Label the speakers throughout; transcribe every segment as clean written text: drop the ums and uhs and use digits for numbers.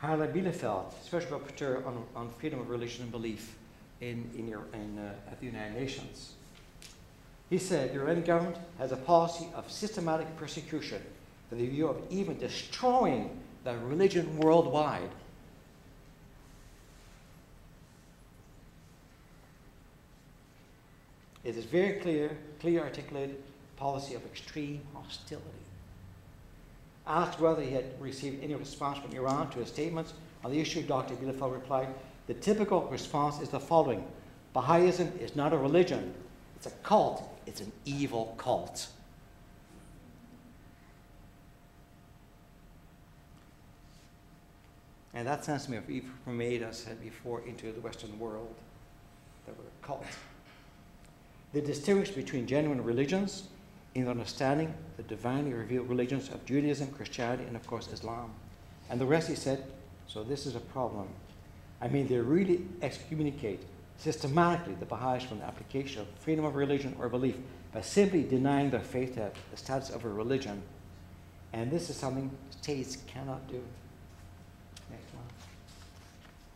Speaker 1: Harald Bielefeld, Special Rapporteur on Freedom of Religion and Belief at the United Nations. He said, the Iranian government has a policy of systematic persecution with the view of even destroying the religion worldwide. It is very clear articulated policy of extreme hostility. Asked whether he had received any response from Iran to his statements on the issue, Dr. Bielefeld replied, the typical response is the following: Baha'ism is not a religion, it's a cult, it's an evil cult. And that sends me, made, as said before, into the Western world. They were a cult. They distinguish between genuine religions in understanding the divinely revealed religions of Judaism, Christianity, and of course Islam. And the rest, he said, so this is a problem. I mean, they really excommunicate systematically the Baha'is from the application of freedom of religion or belief by simply denying their faith to have the status of a religion. And this is something states cannot do. Next one.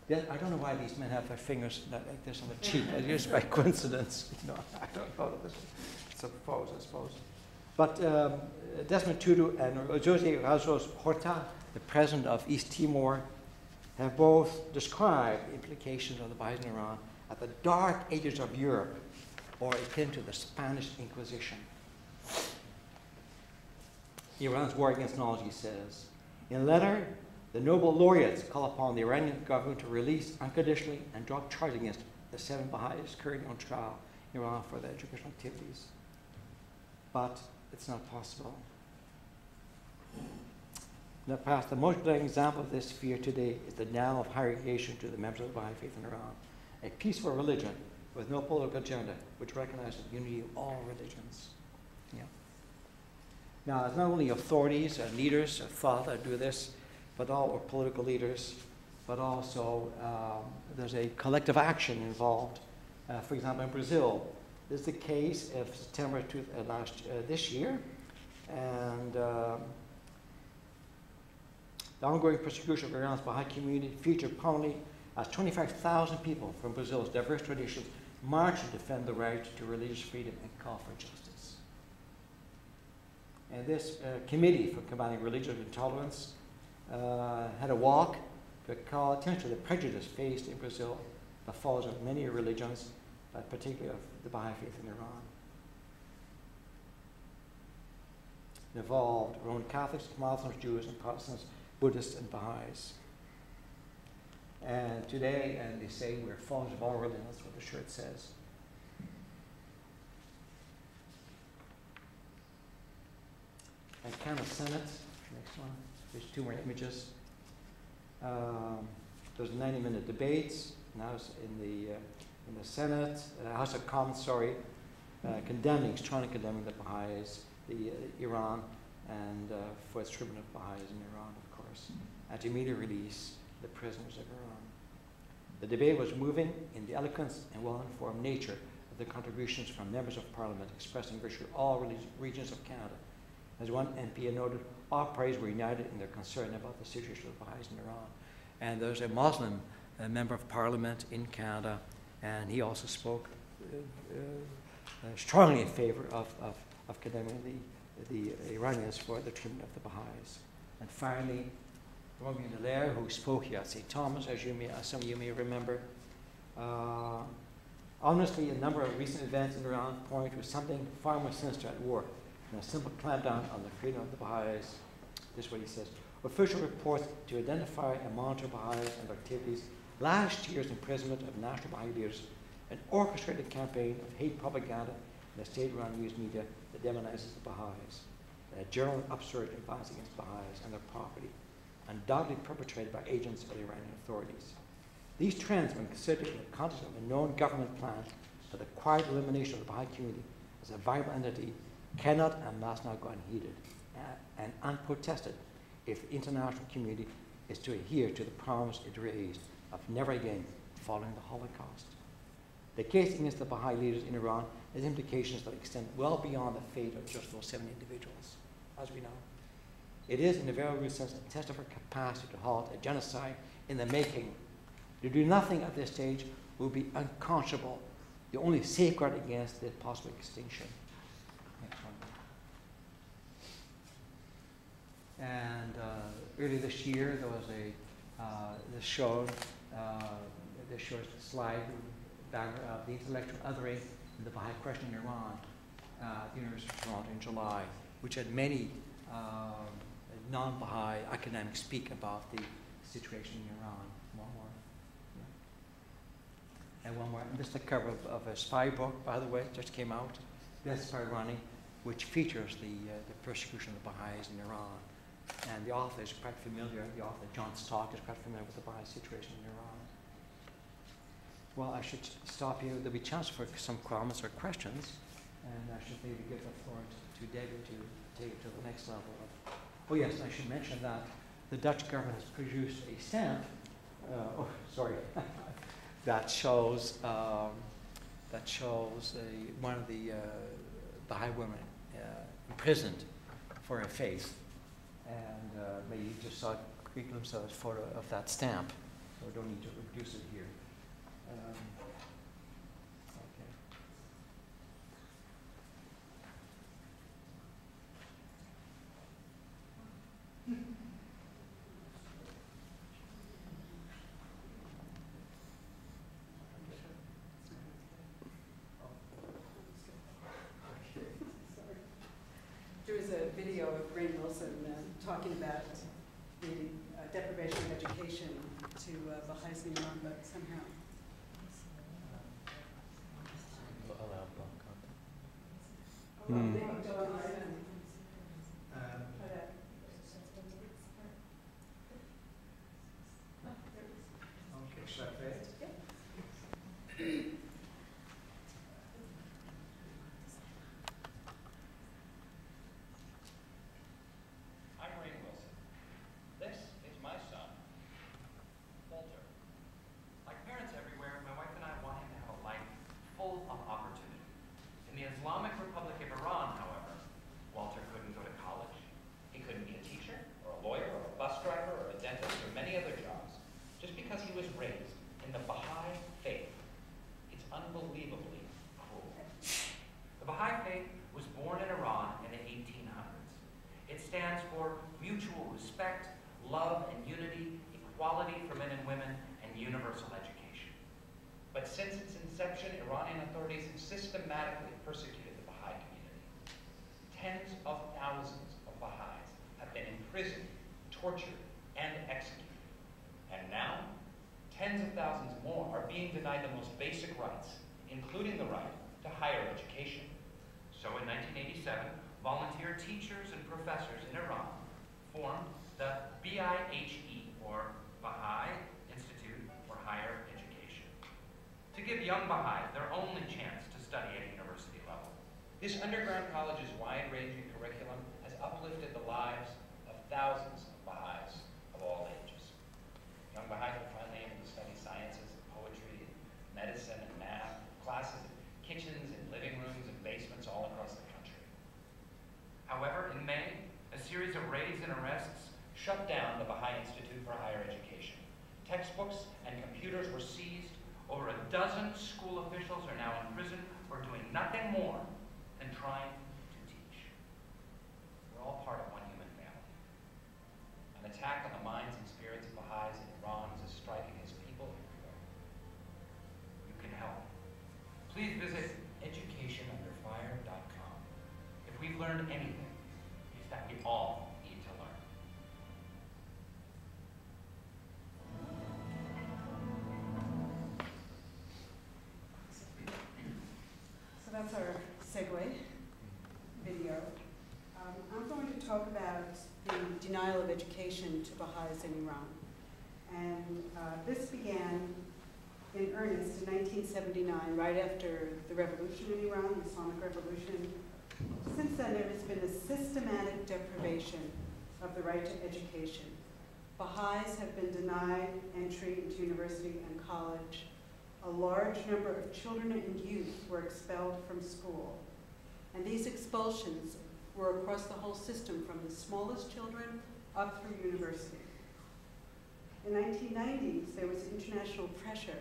Speaker 1: Yeah, I don't know why these men have their fingers like this on the cheek. Just by coincidence. You know, I don't know. It's a suppose, I suppose. But Desmond Tutu and José Ramos Horta, the president of East Timor, have both described the implications of the Baha'is in Iran at the dark ages of Europe, or akin to the Spanish Inquisition. Iran's war against knowledge, he says. In a letter, the Nobel laureates call upon the Iranian government to release unconditionally and drop charges against the 7 Baha'is currently on trial in Iran for their educational activities. But it's not possible. In the past, the most glaring example of this fear today is the denial of higher education to the members of the Baha'i faith in Iran, a peaceful religion with no political agenda, which recognizes the unity of all religions. Yeah. Now, it's not only authorities and leaders of thought that do this, but all political leaders, but also there's a collective action involved. For example, in Brazil, this is the case of September this year, and the ongoing persecution of Iran's Baha'i community featured prominently as 25,000 people from Brazil's diverse traditions march to defend the right to religious freedom and call for justice. And this committee for combating religious intolerance had a walk to call attention to the prejudice faced in Brazil that follows of many religions, but particularly of the Baha'i faith in Iran. It involved Roman Catholics, Muslims, Jews, and Protestants, Buddhists, and Baha'is. And today, and they say we're followers of all religions, that's what the shirt says. And Canada Senate, next one. There's 2 more images. There's 90-minute debates. Now it's in the Senate, House of Commons, strongly condemning the Baha'is, Iran, and for its treatment of Baha'is in Iran, of course, and to immediately release the prisoners of Iran. The debate was moving in the eloquence and well-informed nature of the contributions from members of Parliament expressing virtually all regions of Canada. As one MP noted, all parties were united in their concern about the situation of Baha'is in Iran. And there's a Muslim member of Parliament in Canada, and he also spoke strongly in favor of condemning the Iranians for the treatment of the Baha'is. And finally, Romain Dallaire, who spoke here at St. Thomas, as some of you may remember. Honestly, a number of recent events in Iran point to something far more sinister at work than a simple clampdown on the freedom of the Baha'is. This is what he says. Official reports to identify and monitor Baha'is and their activities, last year's imprisonment of national Baha'i leaders, an orchestrated campaign of hate propaganda in the state-run news media that demonizes the Baha'is, a general upsurge in violence against Baha'is and their property, undoubtedly perpetrated by agents of the Iranian authorities. These trends, when considered in the context of a known government plan for the quiet elimination of the Baha'i community as a viable entity, cannot and must not go unheeded and unprotested if the international community is to adhere to the promise it raised of never again following the Holocaust. The case against the Baha'i leaders in Iran has implications that extend well beyond the fate of just those 7 individuals, as we know. It is, in a very real sense, a test of our capacity to halt a genocide in the making. To do nothing at this stage will be unconscionable, the only safeguard against the possible extinction. Next one. And earlier this year, there was this shows the slide of the intellectual othering in the Baha'i question in Iran at the University of Toronto in July, which had many non-Baha'i academics speak about the situation in Iran. One more. Yeah. And one more. And this is the cover of a spy book, by the way, just came out. That's Spy Running, which features the persecution of the Baha'is in Iran. And the author is quite familiar, the author, John Stock, is quite familiar with the Baha'i situation in Iran. Well, I should stop here. There'll be a chance for some comments or questions. And I should maybe give the floor to David to take it to the next level. Oh yes, I should mention that the Dutch government has produced a stamp, that shows one of the Baha'i women imprisoned for her faith. And maybe you just saw a quick glimpse of a photo of that stamp, so we don't need to reproduce it here.
Speaker 2: There was a video of Rainn Wilson talking about the deprivation of education to Baha'is in Iran, but somehow.
Speaker 3: Love and unity, equality for men and women, and universal education. But since its inception, Iranian authorities have systematically persecuted the Baha'i community. Tens of thousands of Baha'is have been imprisoned, tortured, and executed. And now, tens of thousands more are being denied the most basic rights, including the right to higher education. So in 1987, volunteer teachers and professors in Iran formed the BIHE, or Baha'i Institute for Higher Education, to give young Baha'is their only chance to study at university level. This underground college's wide-ranging curriculum has uplifted the lives of thousands of Baha'is of all ages. Young Baha'is are finally able to study sciences and poetry, and medicine and math, classes in kitchens and living rooms and basements all across the country. However, in May, a series of raids and arrests shut down the Baha'i Institute for Higher Education. Textbooks and computers were seized. Over a dozen school officials are now in prison for doing nothing more than trying to teach. We're all part of one human family. An attack on the minds and spirits of Baha'is in Iran is striking his people everywhere. You can help. Please visit educationunderfire.com. If we've learned anything, it's that we all need to learn.
Speaker 2: So that's our segue video. I'm going to talk about the denial of education to Baha'is in Iran. And this began in earnest in 1979, right after the revolution in Iran, the Islamic Revolution. Since then, there has been a systematic deprivation of the right to education. Baha'is have been denied entry into university and college. A large number of children and youth were expelled from school. And these expulsions were across the whole system, from the smallest children up through university. In the 1990s, there was international pressure,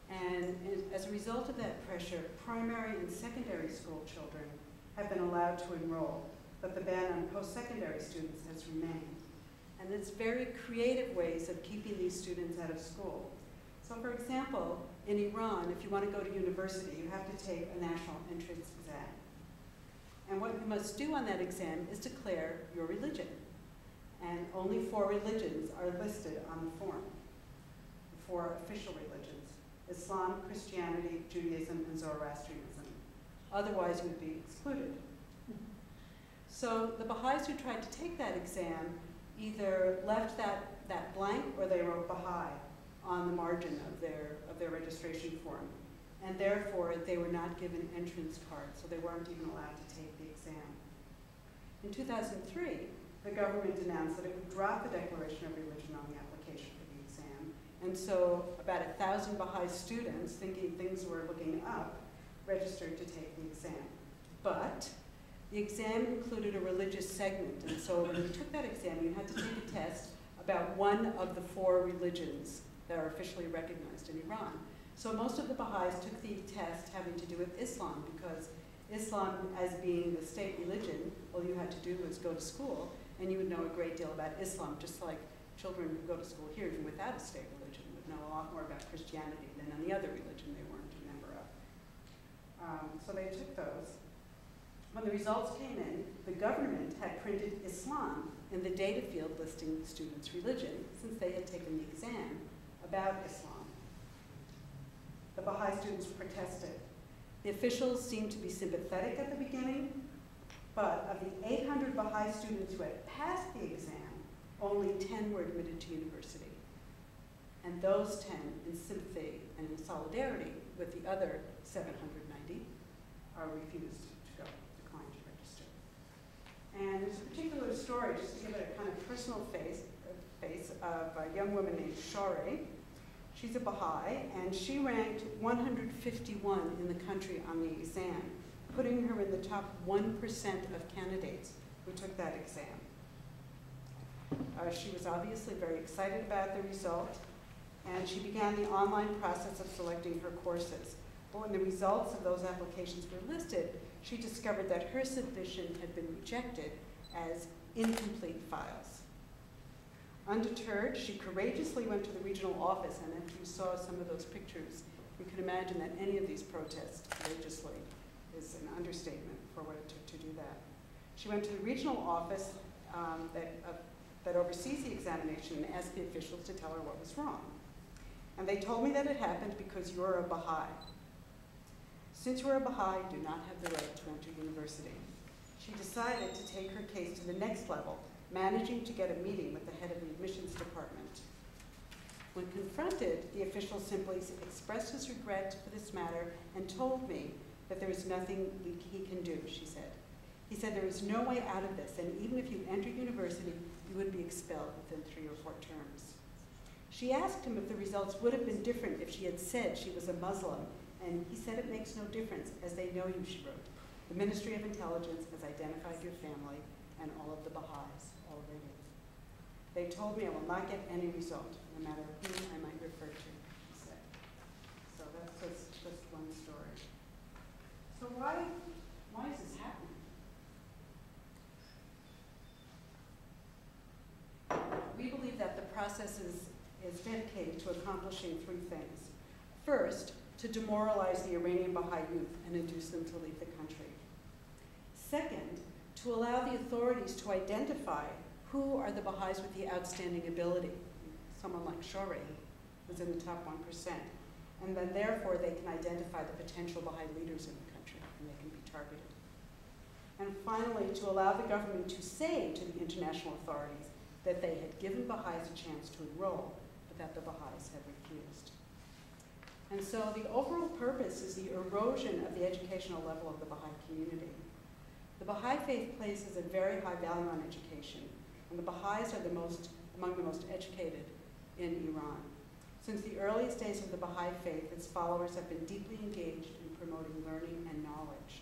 Speaker 2: and as a result of that pressure, primary and secondary school children have been allowed to enroll, but the ban on post-secondary students has remained. And it's very creative ways of keeping these students out of school. So for example, in Iran, if you want to go to university, you have to take a national entrance exam. And what you must do on that exam is declare your religion. And only 4 religions are listed on the form, 4 official religions: Islam, Christianity, Judaism, and Zoroastrianism. Otherwise, you would be excluded. So the Baha'is who tried to take that exam either left that blank, or they wrote Baha'i on the margin of their registration form. And therefore, they were not given entrance cards, so they weren't even allowed to take the exam. In 2003, the government announced that it would drop the declaration of religion on the application for the exam. And so about 1,000 Baha'i students, thinking things were looking up, registered to take the exam. But the exam included a religious segment, and so when you took that exam, you had to take a test about one of the 4 religions that are officially recognized in Iran. So most of the Baha'is took the test having to do with Islam, because Islam, as being the state religion, all you had to do was go to school, and you would know a great deal about Islam, just like children who go to school here, even without a state religion, would know a lot more about Christianity than any other religion they weren't a member of. So they took those. When the results came in, the government had printed Islam in the data field listing the students' religion, since they had taken the exam about Islam. The Baha'i students protested. The officials seemed to be sympathetic at the beginning, but of the 800 Baha'i students who had passed the exam, only 10 were admitted to university. And those 10, in sympathy and in solidarity with the other 790, are refused to go, declined to register. And there's a particular story, just to give it a kind of personal face of a young woman named Shari. She's a Baha'i, and she ranked 151 in the country on the exam, putting her in the top 1% of candidates who took that exam. She was obviously very excited about the result, and she began the online process of selecting her courses. But when the results of those applications were listed, she discovered that her submission had been rejected as incomplete files. Undeterred, she courageously went to the regional office, and if you saw some of those pictures, you can imagine that any of these protests courageously is an understatement for what it took to do that. She went to the regional office that oversees the examination and asked the officials to tell her what was wrong. And they told me that it happened because you're a Baha'i. Since you're a Baha'i, you do not have the right to enter university. She decided to take her case to the next level, managing to get a meeting with the head of the admissions department. When confronted, the official simply expressed his regret for this matter and told me that there is nothing he can do, she said. He said there is no way out of this, and even if you enter university, you would be expelled within 3 or 4 terms. She asked him if the results would have been different if she had said she was a Muslim, and he said it makes no difference, as they know you, she wrote. The Ministry of Intelligence has identified your family and all of the Baha'is already. They told me I will not get any result, no matter who I might refer to, he said. So that's just one story. So why is this happening? We believe that the process is dedicated to accomplishing 3 things. First, to demoralize the Iranian Baha'i youth and induce them to leave the country. Second, to allow the authorities to identify who are the Baha'is with the outstanding ability. Someone like Shari, who's in the top 1%. And then therefore they can identify the potential Baha'i leaders in the country, and they can be targeted. And finally, to allow the government to say to the international authorities that they had given Baha'is a chance to enroll, but that the Baha'is had refused. And so the overall purpose is the erosion of the educational level of the Baha'i community. The Baha'i faith places a very high value on education, and the Baha'is are among the most educated in Iran. Since the earliest days of the Baha'i faith, its followers have been deeply engaged in promoting learning and knowledge.